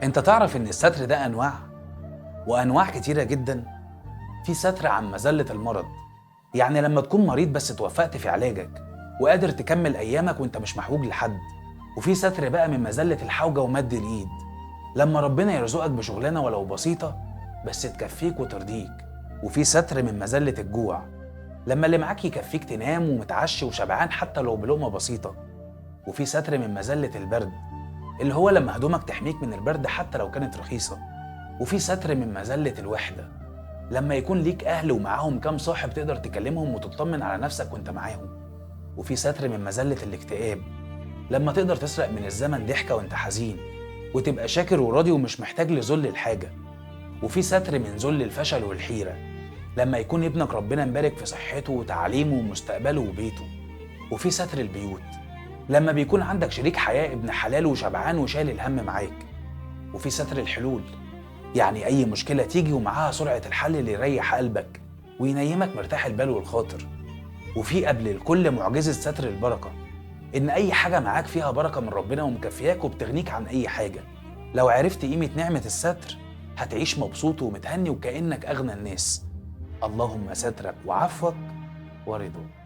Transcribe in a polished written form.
انت تعرف ان الستر ده انواع، وانواع كتيرة جدا. في ستر عن مذلة المرض، يعني لما تكون مريض بس توفقت في علاجك وقادر تكمل ايامك وانت مش محوج لحد. وفي ستر بقى من مذلة الحوجة ومد الايد، لما ربنا يرزقك بشغلانة ولو بسيطة بس تكفيك وترضيك. وفي ستر من مذلة الجوع، لما اللي معاك يكفيك تنام ومتعشي وشبعان حتى لو بلقمة بسيطة. وفي ستر من مذلة البرد، اللي هو لما هدومك تحميك من البرد حتى لو كانت رخيصة. وفي ستر من مذلة الوحدة، لما يكون ليك أهل ومعاهم كام صاحب تقدر تكلمهم وتطمن على نفسك وانت معاهم. وفي ستر من مذلة الاكتئاب، لما تقدر تسرق من الزمن ضحكة وانت حزين وتبقى شاكر وراضي ومش محتاج لذل الحاجة. وفي ستر من ذل الفشل والحيرة، لما يكون ابنك ربنا مبارك في صحته وتعليمه ومستقبله وبيته. وفي ستر البيوت، لما بيكون عندك شريك حياة ابن حلال وشبعان وشايل الهم معاك. وفي ستر الحلول، يعني أي مشكلة تيجي ومعاها سرعة الحل اللي يريح قلبك وينيمك مرتاح البال والخاطر. وفي قبل الكل معجزة ستر البركة، إن أي حاجة معاك فيها بركة من ربنا ومكفياك وبتغنيك عن أي حاجة. لو عرفت قيمة نعمة الستر هتعيش مبسوط ومتهني وكأنك أغنى الناس. اللهم سترك وعفوك ورضاك.